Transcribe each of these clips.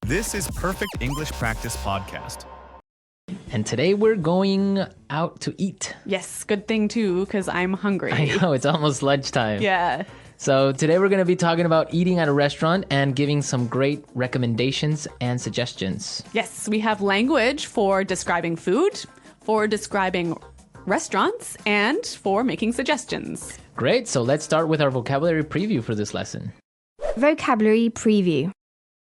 This is Perfect English Practice Podcast. And today we're going out to eat. Yes, good thing too, because I'm hungry. I know, it's almost lunchtime. Yeah. So today we're going to be talking about eating at a restaurant and giving some great recommendations and suggestions. Yes, we have language for describing food, for describing restaurants, and for making suggestions. Great, so let's start with our vocabulary preview for this lesson. Vocabulary preview.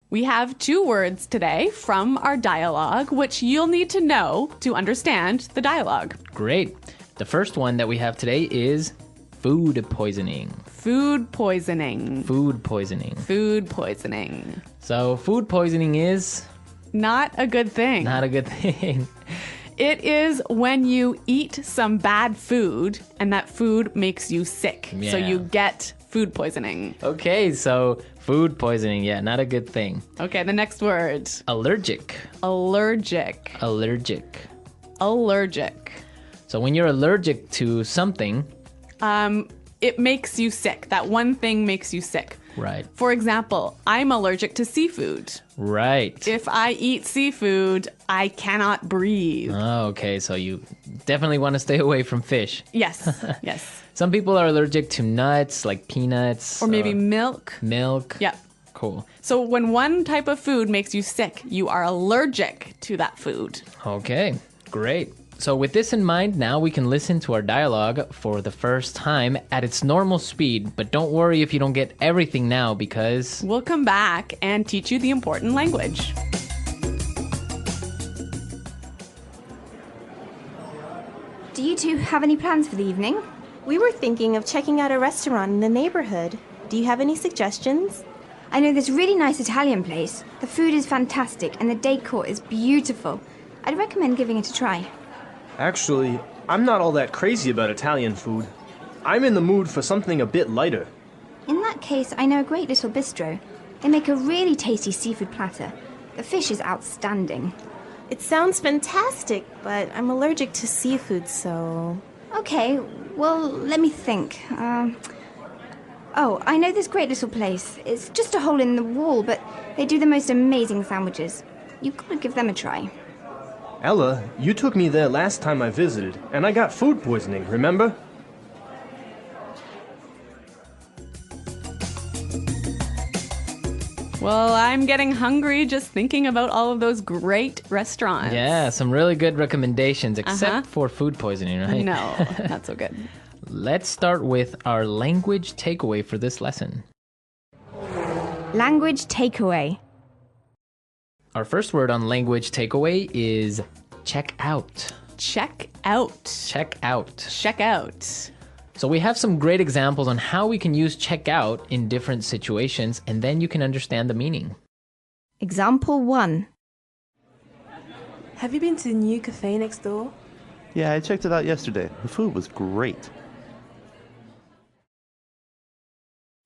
We have 2 words today from our dialogue, which you'll need to know to understand the dialogue. Great. The first one that we have today is food poisoning. Food poisoning. Food poisoning. Food poisoning. So food poisoning is Not a good thing. not a good thing. It is when you eat some bad food and that food makes you sick. So Yeah. you get food poisoning. Okay, so food poisoning, yeah, not a good thing. Okay, the next word. Allergic. Allergic. Allergic. Allergic. So when you're allergic to something, It makes you sick. That one thing makes you sick. right, For example, I'm allergic to seafood. right. If I eat seafood, I cannot breathe. Oh, okay, so you definitely want to stay away from fish. Yes, yes. Some people are allergic to nuts, like peanuts. Or maybe milk. milk. Yeah. Cool. So when one type of food makes you sick, you are allergic to that food. Okay, great. So with this in mind, now we can listen to our dialogue for the first time at its normal speed. But don't worry if you don't get everything now because... We'll come back and teach you the important language. Do you two have any plans for the evening? We were thinking of checking out a restaurant in the neighborhood. Do you have any suggestions? I know this really nice Italian place. The food is fantastic and the decor is beautiful. I'd recommend giving it a try. Actually, I'm not all that crazy about Italian food. I'm in the mood for something a bit lighter. In that case, I know a great little bistro. They make a really tasty seafood platter. The fish is outstanding. It sounds fantastic, but I'm allergic to seafood, so... Okay, well, let me think. Oh, I know this great little place. It's just a hole in the wall, but they do the most amazing sandwiches. You've got to give them a try. Ella, you took me there last time I visited, and I got food poisoning, remember? Well, I'm getting hungry just thinking about all of those great restaurants. Yeah, some really good recommendations, except for food poisoning, right? No, not so good. Let's start with our language takeaway for this lesson. Language takeaway. Our first word on language takeaway is check out. Check out. Check out. Check out. So we have some great examples on how we can use check out in different situations, and then you can understand the meaning. Example 1. Have you been to the new cafe next door? Yeah, I checked it out yesterday. The food was great.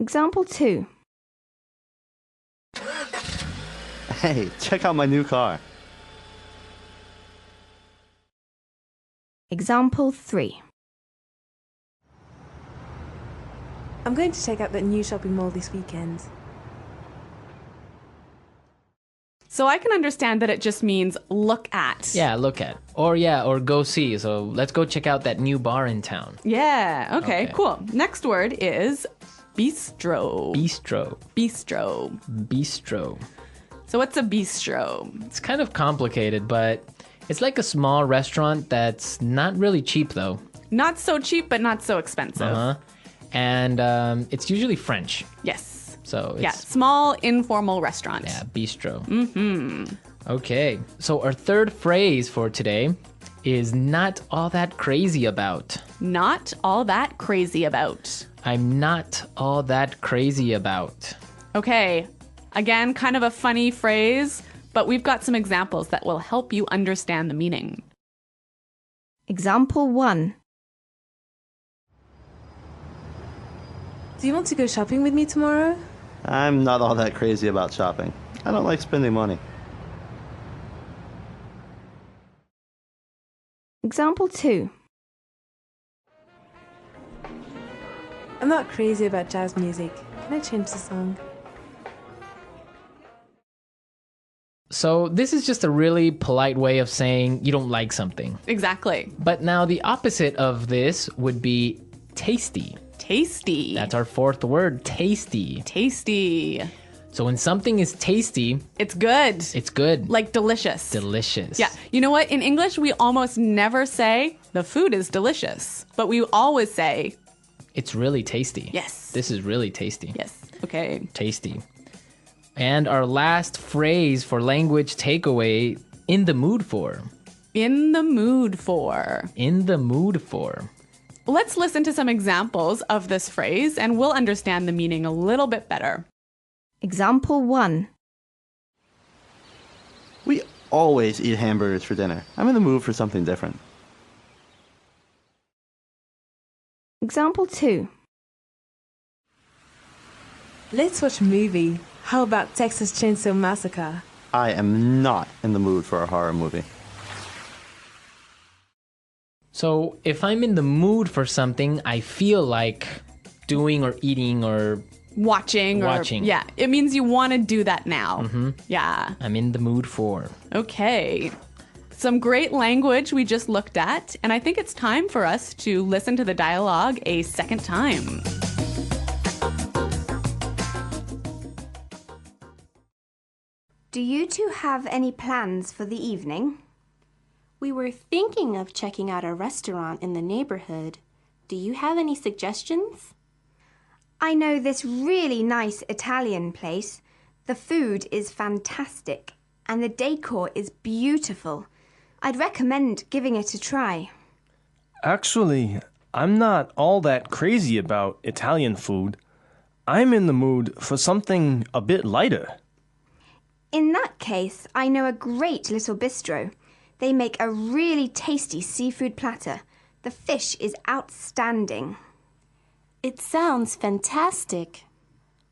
Example 2. Hey, check out my new car. Example 3. I'm going to check out that new shopping mall this weekend. So I can understand that it just means look at. Yeah, look at. Or go see. So let's go check out that new bar in town. Yeah, okay, Okay. cool. Next word is bistro. Bistro. Bistro. Bistro. So what's a bistro? It's kind of complicated, but it's like a small restaurant that's not really cheap though. Not so cheap, but not so expensive. Uh-huh. And it's usually French. Yes. So it's Yeah, small informal restaurant. yeah, bistro. Mm-hmm. Okay. So our third phrase for today is not all that crazy about. Not all that crazy about. I'm not all that crazy about. Okay, again, kind of a funny phrase, but we've got some examples that will help you understand the meaning. Example 1. Do you want to go shopping with me tomorrow? I'm not all that crazy about shopping. I don't like spending money. Example 2. I'm not crazy about jazz music. Can I change the song? So this is just a really polite way of saying you don't like something. Exactly. But now the opposite of this would be tasty. Tasty. That's our fourth word, tasty. Tasty. So when something is tasty, It's good. it's good. Like delicious. Delicious. Yeah. You know what? In English, we almost never say the food is delicious, but we always say, It's really tasty. yes. This is really tasty. Yes. Okay. Tasty. And our last phrase for language takeaway, in the mood for. In the mood for. In the mood for. Let's listen to some examples of this phrase and we'll understand the meaning a little bit better. Example 1. We always eat hamburgers for dinner. I'm in the mood for something different. Example 2. Let's watch a movie. How about Texas Chainsaw Massacre? I am not in the mood for a horror movie. So if I'm in the mood for something, I feel like doing or eating or Watching. Yeah. It means you want to do that now. Mm-hmm. Yeah. I'm in the mood for. Okay. Some great language we just looked at, and I think it's time for us to listen to the dialogue a second time. Do you two have any plans for the evening? We were thinking of checking out a restaurant in the neighborhood. Do you have any suggestions? I know this really nice Italian place. The food is fantastic and the decor is beautiful. I'd recommend giving it a try. Actually, I'm not all that crazy about Italian food. I'm in the mood for something a bit lighter. In that case, I know a great little bistro. They make a really tasty seafood platter. The fish is outstanding. It sounds fantastic,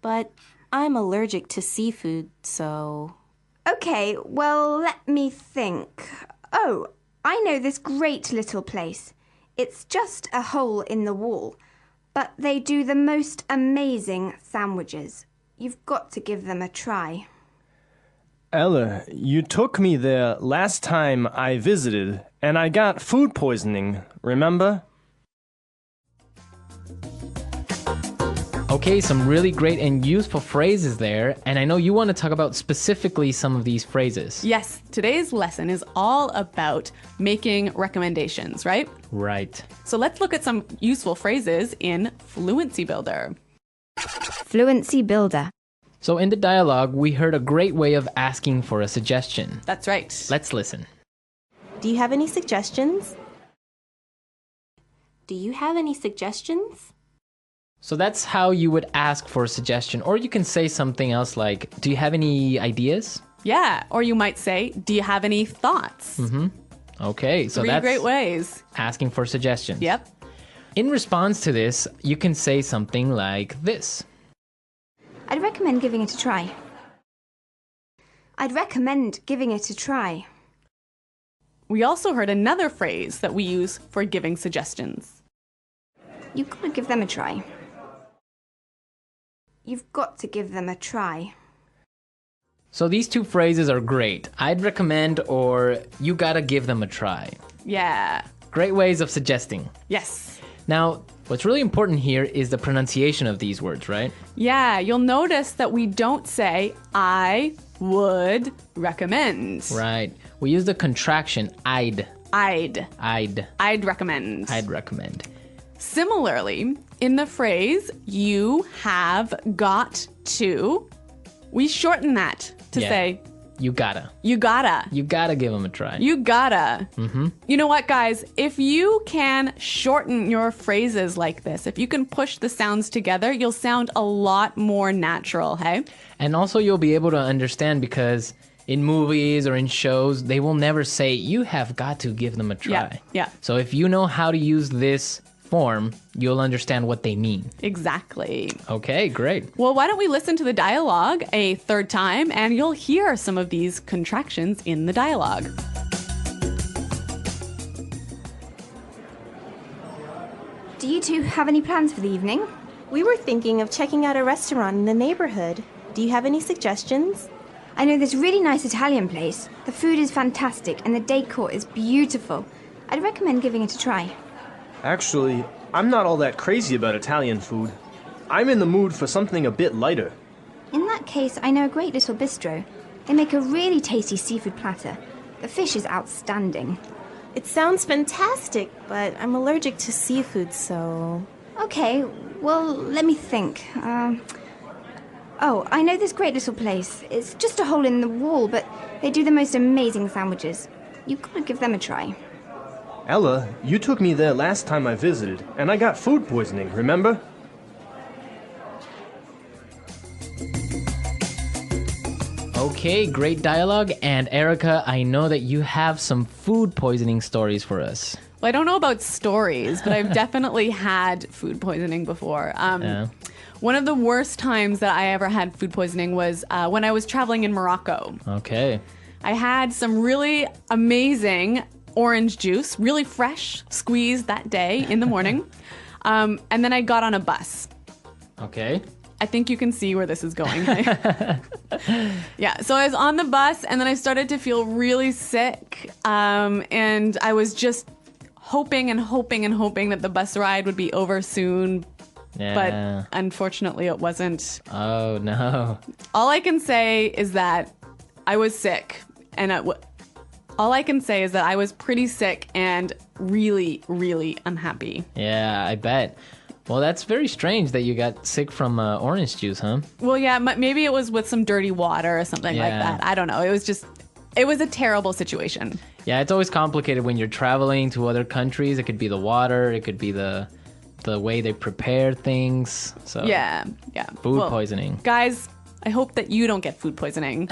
but I'm allergic to seafood, so... Okay, well, let me think. Oh, I know this great little place. It's just a hole in the wall, but they do the most amazing sandwiches. You've got to give them a try. Ella, you took me there last time I visited, and I got food poisoning, remember? Okay, some really great and useful phrases there, and I know you want to talk about specifically some of these phrases. Yes, today's lesson is all about making recommendations, right? Right. So let's look at some useful phrases in Fluency Builder. Fluency Builder. So in the dialogue, we heard a great way of asking for a suggestion. That's right. Let's listen. Do you have any suggestions? Do you have any suggestions? So that's how you would ask for a suggestion. Or you can say something else like, do you have any ideas? Yeah, or you might say, do you have any thoughts? Okay, so Three that's great ways. asking for suggestions. Yep. In response to this, you can say something like this. I'd recommend giving it a try. I'd recommend giving it a try. We also heard another phrase that we use for giving suggestions. You've got to give them a try. You've got to give them a try. So these two phrases are great. I'd recommend or you gotta give them a try. Yeah. Great ways of suggesting. Yes. Now, what's really important here is the pronunciation of these words, right? Yeah, you'll notice that we don't say, I would recommend. Right. We use the contraction I'd. I'd recommend. I'd recommend. Similarly, in the phrase, you have got to, we shorten that to say, you gotta. you gotta. You gotta give them a try. You gotta. You know what, guys? If you can shorten your phrases like this, if you can push the sounds together, you'll sound a lot more natural, hey? And also you'll be able to understand because in movies or in shows, they will never say, you have got to give them a try. Yeah. So if you know how to use this form, you'll understand what they mean. Exactly. Okay, great. Well, why don't we listen to the dialogue a third time and you'll hear some of these contractions in the dialogue. Do you two have any plans for the evening? We were thinking of checking out a restaurant in the neighborhood. Do you have any suggestions? I know this really nice Italian place. The food is fantastic and the decor is beautiful. I'd recommend giving it a try. Actually, I'm not all that crazy about Italian food. I'm in the mood for something a bit lighter. In that case, I know a great little bistro. They make a really tasty seafood platter. The fish is outstanding. It sounds fantastic, but I'm allergic to seafood, so... Okay, well, let me think. Oh, I know this great little place. It's just a hole in the wall, but they do the most amazing sandwiches. You've got to give them a try. Ella, you took me there last time I visited, and I got food poisoning, remember? Okay, great dialogue. And Erica, I know that you have some food poisoning stories for us. Well, I don't know about stories, but I've definitely had food poisoning before. Yeah. One of the worst times that I ever had food poisoning was when I was traveling in Morocco. Okay. I had some really amazing orange juice, really fresh, squeezed that day in the morning. And then I got on a bus. Okay. I think you can see where this is going. Yeah, so I was on the bus and then I started to feel really sick. And I was just hoping that the bus ride would be over soon. Yeah. But unfortunately, it wasn't. Oh, no. All I can say is that I was sick. And all I can say is that I was pretty sick and really, really unhappy. Yeah, I bet. Well, that's very strange that you got sick from orange juice, huh? Well, yeah, maybe it was with some dirty water or something like Yeah. that. I don't know. It was a terrible situation. Yeah, it's always complicated when you're traveling to other countries. It could be the water, it could be the way they prepare things. So Yeah. food Well, poisoning. Guys, I hope that you don't get food poisoning.